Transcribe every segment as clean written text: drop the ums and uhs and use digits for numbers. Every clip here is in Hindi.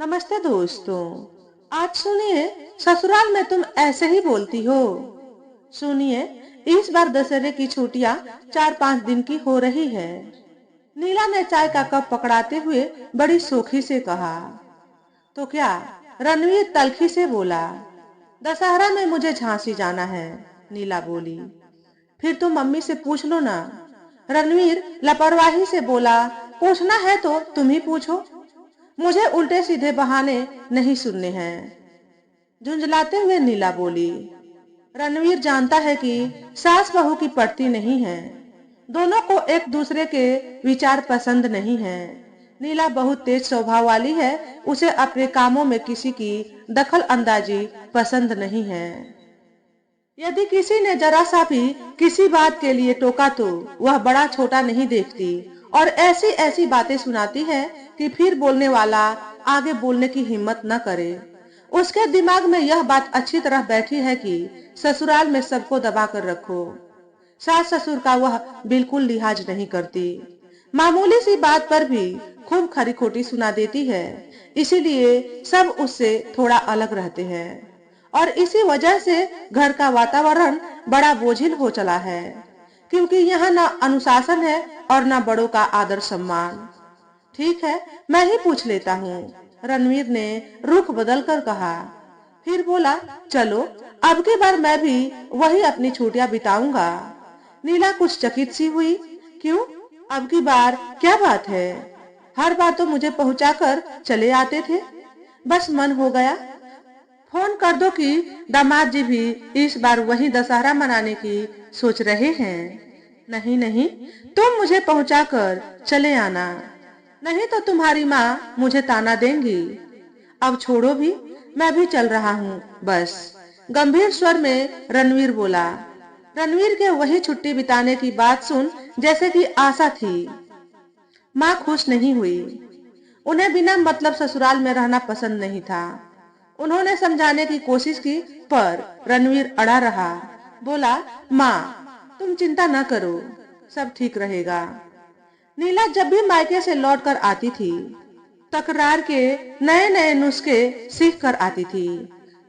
नमस्ते दोस्तों। आज सुनिए, ससुराल में तुम ऐसे ही बोलती हो। सुनिए, इस बार दशहरे की छुट्टियां 4-5 दिन की हो रही है। नीला ने चाय का कप पकड़ाते हुए बड़ी शोखी से कहा। तो क्या? रणवीर तल्खी से बोला। दशहरा में मुझे झांसी जाना है, नीला बोली। फिर तुम मम्मी से पूछ लो ना, रणवीर लापरवाही से बोला। पूछना है तो तुम ही पूछो, मुझे उल्टे सीधे बहाने नहीं सुनने हैं। झुंझलाते हुए नीला बोली। रणवीर जानता है कि सास बहू की पड़ती नहीं है, दोनों को एक दूसरे के विचार पसंद नहीं है। नीला बहुत तेज स्वभाव वाली है, उसे अपने कामों में किसी की दखल अंदाजी पसंद नहीं है। यदि किसी ने जरा सा भी किसी बात के लिए टोका तो वह बड़ा छोटा नहीं देखती और ऐसी ऐसी बातें सुनाती है कि फिर बोलने वाला आगे बोलने की हिम्मत न करे। उसके दिमाग में यह बात अच्छी तरह बैठी है कि ससुराल में सबको दबा कर रखो। सास ससुर का वह बिल्कुल लिहाज नहीं करती, मामूली सी बात पर भी खूब खरी खोटी सुना देती है। इसीलिए सब उससे थोड़ा अलग रहते हैं और इसी वजह से घर का वातावरण बड़ा बोझिल हो चला है, क्योंकि यहाँ न अनुशासन है और न बड़ों का आदर सम्मान। ठीक है, मैं ही पूछ लेता हूँ, रणवीर ने रुख बदल कर कहा। फिर बोला, चलो अब की बार मैं भी वही अपनी छुट्टियां बिताऊंगा। नीला कुछ चकित सी हुई। क्यों? अब की बार क्या बात है? हर बार तो मुझे पहुंचाकर चले आते थे। बस मन हो गया। फोन कर दो कि दामाद जी भी इस बार वही दशहरा मनाने की सोच रहे हैं। नहीं नहीं, तुम मुझे पहुंचाकर चले आना, नहीं तो तुम्हारी माँ मुझे ताना देंगी। अब छोड़ो भी, मैं भी चल रहा हूँ बस, गंभीर स्वर में रणवीर बोला। रणवीर के वही छुट्टी बिताने की बात सुन जैसे कि आशा थी। माँ खुश नहीं हुई। उन्हें बिना मतलब ससुराल में रहना पसंद नहीं था। उन्होंने समझाने की कोशिश की, पर रणवीर अड़ा रहा। बोला, माँ तुम चिंता न करो, सब ठीक रहेगा। नीला जब भी मायके से लौट कर आती थी, तकरार के नए नए नुस्खे सीख कर आती थी।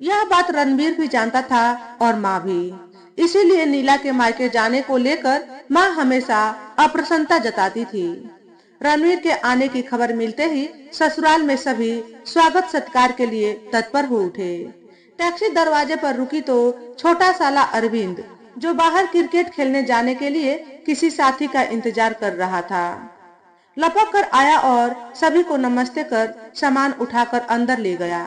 यह बात रणवीर भी जानता था और माँ भी। इसीलिए नीला के मायके जाने को लेकर माँ हमेशा अप्रसन्नता जताती थी। रणवीर के आने की खबर मिलते ही ससुराल में सभी स्वागत सत्कार के लिए तत्पर हो उठे। टैक्सी दरवाजे पर रुकी तो छोटा साला अरविंद, जो बाहर क्रिकेट खेलने जाने के लिए किसी साथी का इंतजार कर रहा था, लपक कर आया और सभी को नमस्ते कर सामान उठाकर अंदर ले गया।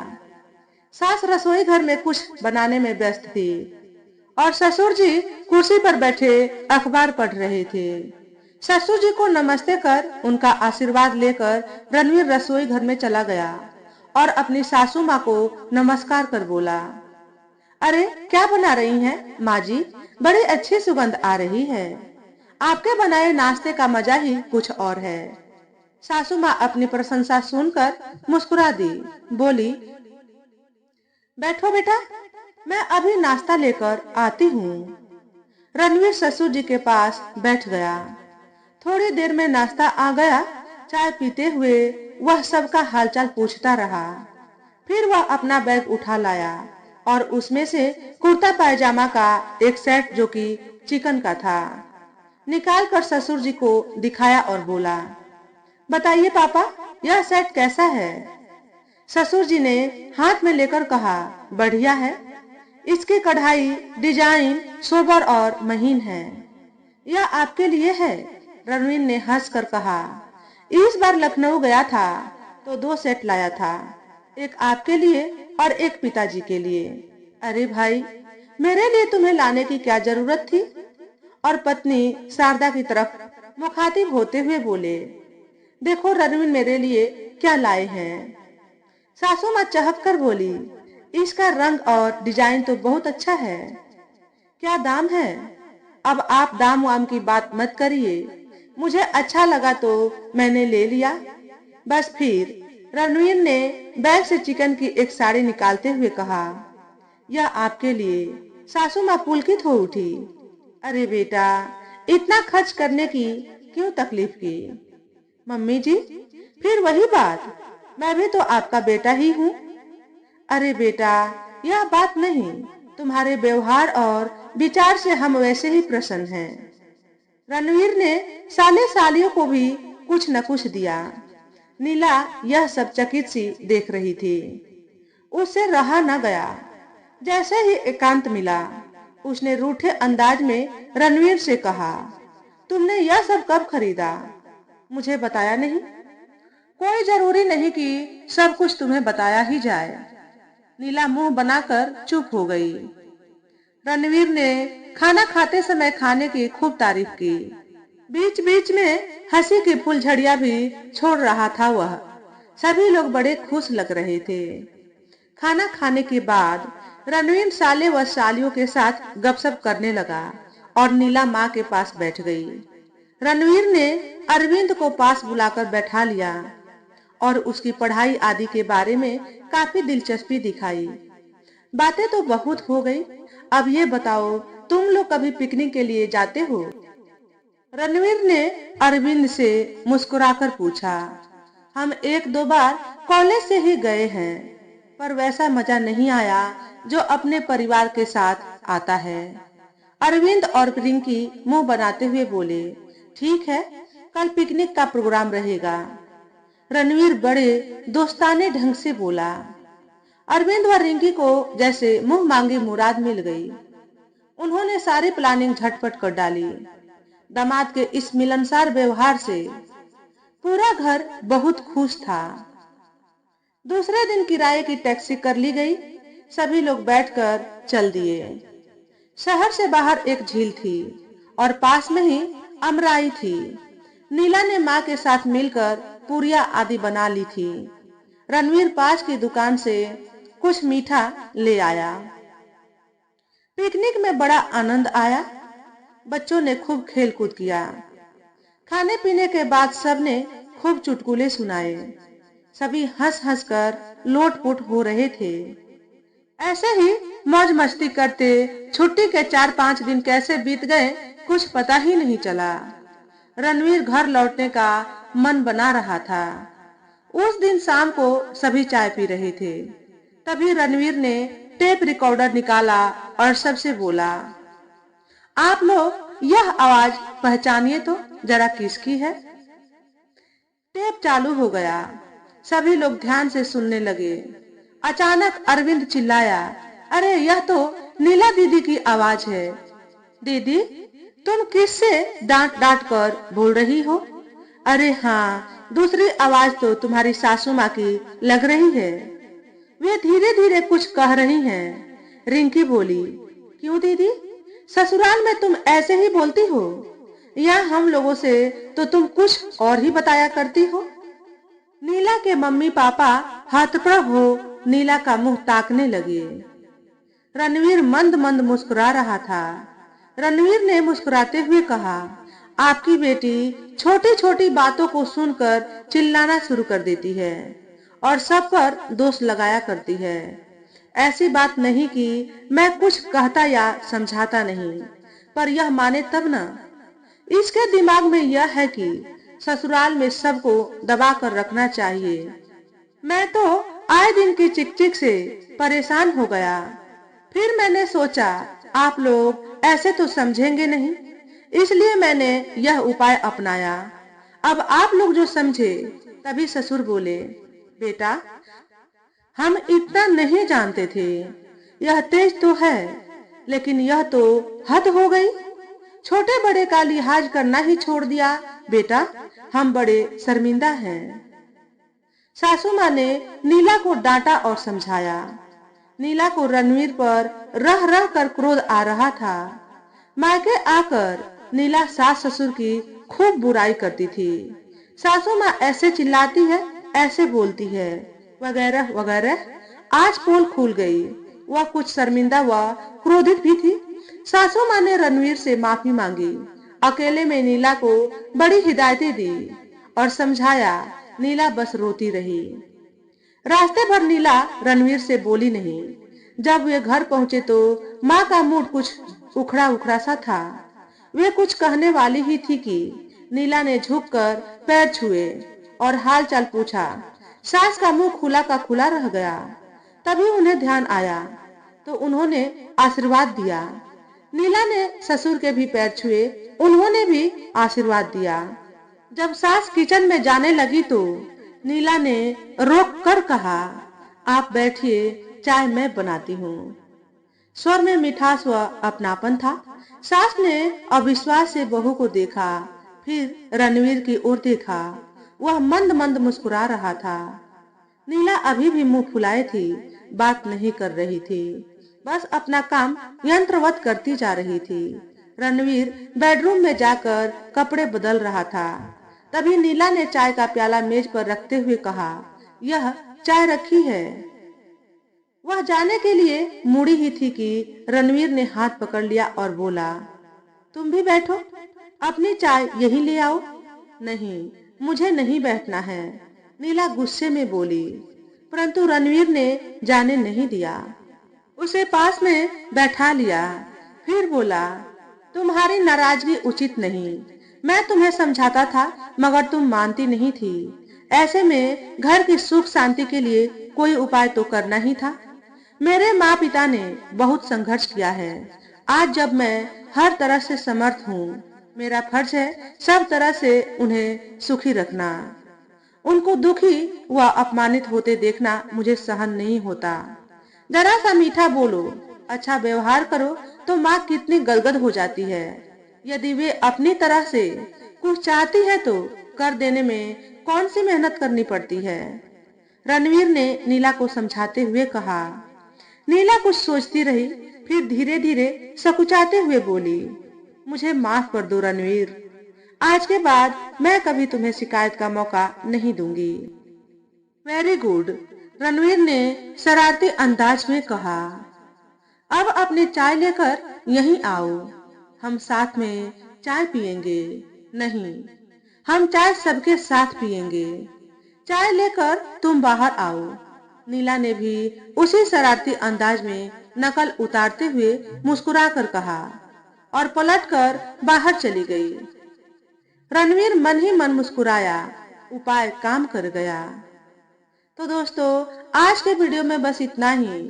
सास रसोई घर में कुछ बनाने में व्यस्त थी और ससुर जी कुर्सी पर बैठे अखबार पढ़ रहे थे। ससुर जी को नमस्ते कर उनका आशीर्वाद लेकर रणवीर रसोई घर में चला गया और अपनी सासू माँ को नमस्कार कर बोला। अरे क्या बना रही हैं माँ जी? बड़ी अच्छी सुगंध आ रही है। आपके बनाए नाश्ते का मजा ही कुछ और है। सासू माँ अपनी प्रशंसा सुनकर मुस्कुरा दी, बोली, बैठो बेटा, मैं अभी नाश्ता लेकर आती हूँ। रणवीर ससुर जी के पास बैठ गया। थोड़ी देर में नाश्ता आ गया। चाय पीते हुए वह सबका हालचाल पूछता रहा। फिर वह अपना बैग उठा लाया और उसमें से कुर्ता पायजामा का एक सेट, जो कि चिकन का था, निकाल कर ससुर जी को दिखाया और बोला, बताइए पापा, यह सेट कैसा है? ससुर जी ने हाथ में लेकर कहा, बढ़िया है। इसकी कढ़ाई डिजाइन सोबर और महीन है। यह आपके लिए है, रणवीर ने हंसकर कहा। इस बार लखनऊ गया था तो 2 सेट लाया था, एक आपके लिए और एक पिताजी के लिए। अरे भाई, मेरे लिए तुम्हें लाने की क्या जरूरत थी? और पत्नी शारदा की तरफ मुखातिब होते हुए बोले, देखो रणवीर मेरे लिए क्या लाए हैं। सासू माँ चहक कर बोली, इसका रंग और डिजाइन तो बहुत अच्छा है। क्या दाम है? अब आप दाम वाम की बात मत करिए, मुझे अच्छा लगा तो मैंने ले लिया बस। फिर रणवीर ने बैग से चिकन की एक साड़ी निकालते हुए कहा, यह आपके लिए। सासू माँ पुलकित हो उठी। अरे बेटा, इतना खर्च करने की क्यों तकलीफ की? मम्मी जी, फिर वही बात, मैं भी तो आपका बेटा ही हूँ। अरे बेटा, यह बात नहीं, तुम्हारे व्यवहार और विचार से हम वैसे ही प्रसन्न हैं। रणवीर ने साले सालियों को भी कुछ न कुछ दिया। नीला यह सब चकित सी देख रही थी। उससे रहा न गया। जैसे ही एकांत मिला, उसने रूठे अंदाज में रणवीर से कहा, तुमने यह सब कब खरीदा? मुझे बताया नहीं। कोई जरूरी नहीं कि सब कुछ तुम्हें बताया ही जाए। नीला मुंह बनाकर चुप हो गई। रणवीर ने खाना खाते समय खाने की खूब तारीफ की। बीच बीच में हंसी की फुलझड़ियां भी छोड़ रहा था वह। सभी लोग बड़े खुश लग रहे थे। खाना खाने के बाद रणवीर साले व सालियों के साथ गपशप करने लगा और नीला माँ के पास बैठ गई। रणवीर ने अरविंद को पास बुलाकर बैठा लिया और उसकी पढ़ाई आदि के बारे में काफी दिलचस्पी दिखाई। बातें तो बहुत हो गई। अब ये बताओ, तुम लोग कभी पिकनिक के लिए जाते हो? रणवीर ने अरविंद से मुस्कुराकर पूछा। हम एक दो बार कॉलेज से ही गए हैं, पर वैसा मजा नहीं आया जो अपने परिवार के साथ आता है। अरविंद और रिंकी मुंह बनाते हुए बोले, ठीक है, कल पिकनिक का प्रोग्राम रहेगा। रणवीर बड़े दोस्ताने ढंग से बोला। अरविंद व रिंकी को जैसे मुंह मांगी मुराद मिल गई। उन्होंने सारी प्लानिंग झटपट कर डाली। दामाद के इस मिलनसार व्यवहार से पूरा घर बहुत खुश था। दूसरे दिन किराए की टैक्सी कर ली गई। सभी लोग बैठकर चल दिए। शहर से बाहर एक झील थी और पास में ही अमराई थी। नीला ने माँ के साथ मिलकर पूरियां आदि बना ली थी। रणवीर पास की दुकान से कुछ मीठा ले आया। पिकनिक में बड़ा आनंद आया। बच्चों ने खूब खेल कूद किया। खाने पीने के बाद सबने खूब चुटकुले सुनाए। सभी हंस हंस कर लोटपोट हो रहे थे। ऐसे ही मौज मस्ती करते छुट्टी के 4-5 दिन कैसे बीत गए कुछ पता ही नहीं चला। रणवीर घर लौटने का मन बना रहा था। उस दिन शाम को सभी चाय पी रहे थे। तभी रणवीर ने टेप रिकॉर्डर निकाला और सबसे बोला, आप लोग यह आवाज पहचानिए तो जरा किसकी है? टेप चालू हो गया। सभी लोग ध्यान से सुनने लगे। अचानक अरविंद चिल्लाया, अरे यह तो नीला दीदी की आवाज है। दीदी, तुम किससे डांट डांट कर बोल रही हो? अरे हाँ, दूसरी आवाज तो तुम्हारी सासू माँ की लग रही है। वे धीरे धीरे कुछ कह रही हैं। रिंकी बोली, क्यों दीदी, ससुराल में तुम ऐसे ही बोलती हो या हम लोगों से तो तुम कुछ और ही बताया करती हो? नीला के मम्मी पापा हतप्रभ हो नीला का मुंह ताकने लगे। रणवीर मंद मंद मुस्कुरा रहा था। रणवीर ने मुस्कुराते हुए कहा, आपकी बेटी छोटी छोटी बातों को सुनकर चिल्लाना शुरू कर देती है और सब पर दोष लगाया करती है। ऐसी बात नहीं कि मैं कुछ कहता या समझाता नहीं, पर यह माने तब ना। इसके दिमाग में यह है कि ससुराल में सबको दबा कर रखना चाहिए। मैं तो आए दिन की चिक से परेशान हो गया। फिर मैंने सोचा आप लोग ऐसे तो समझेंगे नहीं, इसलिए मैंने यह उपाय अपनाया। अब आप लोग जो समझे। तभी ससुर बोले, बेटा, हम इतना नहीं जानते थे। यह तेज तो है, लेकिन यह तो हद हो गई। छोटे बड़े का लिहाज करना ही छोड़ दिया। बेटा, हम बड़े शर्मिंदा हैं। सासू माँ ने नीला को डांटा और समझाया। नीला को रणवीर पर रह रह कर क्रोध आ रहा था। मायके आकर नीला सास ससुर की खूब बुराई करती थी। सासू माँ ऐसे चिल्लाती है, ऐसे बोलती है, वगैरह वगैरह। आज पोल खुल गई। वह कुछ शर्मिंदा व क्रोधित भी थी। सासू माँ ने रणवीर से माफी मांगी। अकेले में नीला को बड़ी हिदायतें दी और समझाया। नीला बस रोती रही। रास्ते भर नीला रणवीर से बोली नहीं। जब वे घर पहुंचे तो माँ का मूड कुछ उखड़ा उखड़ा सा था। वे कुछ कहने वाली ही थी कि नीला ने झुककर पैर छुए और हाल चाल पूछा। सास का मुंह खुला का खुला रह गया। तभी उन्हें ध्यान आया तो उन्होंने आशीर्वाद दिया। नीला ने ससुर के भी पैर छुए, उन्होंने भी आशीर्वाद दिया। जब सास किचन में जाने लगी तो नीला ने रोक कर कहा, आप बैठिए, चाय मैं बनाती हूँ। स्वर में मिठास व अपनापन था। सास ने अविश्वास से बहू को देखा, फिर रणवीर की ओर देखा। वह मंद मंद मुस्कुरा रहा था। नीला अभी भी मुंह फुलाए थी, बात नहीं कर रही थी, बस अपना काम यंत्रवत करती जा रही थी। रणवीर बेडरूम में जाकर कपड़े बदल रहा था। तभी नीला ने चाय का प्याला मेज पर रखते हुए कहा, यह चाय रखी है। वह जाने के लिए मुड़ी ही थी कि रणवीर ने हाथ पकड़ लिया और बोला, तुम भी बैठो, अपनी चाय यहीं ले आओ। नहीं, मुझे नहीं बैठना है, नीला गुस्से में बोली। परंतु रणवीर ने जाने नहीं दिया, उसे पास में बैठा लिया। फिर बोला, तुम्हारी नाराजगी उचित नहीं। मैं तुम्हें समझाता था मगर तुम मानती नहीं थी। ऐसे में घर की सुख शांति के लिए कोई उपाय तो करना ही था। मेरे माँ पिता ने बहुत संघर्ष किया है। आज जब मैं हर तरह से समर्थ हूँ, मेरा फर्ज है सब तरह से उन्हें सुखी रखना। उनको दुखी व अपमानित होते देखना मुझे सहन नहीं होता। जरा सा मीठा बोलो, अच्छा व्यवहार करो तो माँ कितनी गदगद हो जाती है। यदि वे अपनी तरह से कुछ चाहती है तो कर देने में कौन सी मेहनत करनी पड़ती है। रणवीर ने नीला को समझाते हुए कहा। नीला कुछ सोचती रही, फिर धीरे धीरे सकुचाते हुए बोली, मुझे माफ कर दो रणवीर, आज के बाद मैं कभी तुम्हें शिकायत का मौका नहीं दूंगी। वेरी गुड, रणवीर ने शरारती अंदाज में कहा। अब अपनी चाय लेकर यहीं आओ, हम साथ में चाय पियेंगे। नहीं, हम चाय सबके साथ पियेंगे। चाय लेकर तुम बाहर आओ। नीला ने भी उसी शरारती अंदाज में नकल उतारते हुए मुस्कुरा कर कहा और पलटकर बाहर चली गई। रणवीर मन ही मन मुस्कुराया, उपाय काम कर गया। तो दोस्तों, आज के वीडियो में बस इतना ही।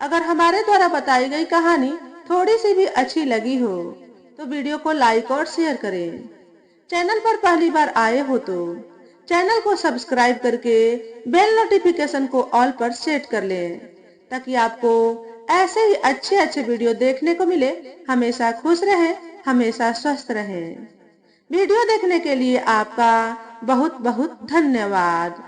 अगर हमारे द्वारा बताई गई कहानी थोड़ी सी भी अच्छी लगी हो तो वीडियो को लाइक और शेयर करें। चैनल पर पहली बार आए हो तो चैनल को सब्सक्राइब करके बेल नोटिफिकेशन को ऑल पर सेट कर लें, ताकि आपको ऐसे ही अच्छे अच्छे वीडियो देखने को मिले। हमेशा खुश रहें, हमेशा स्वस्थ रहें। वीडियो देखने के लिए आपका बहुत बहुत धन्यवाद।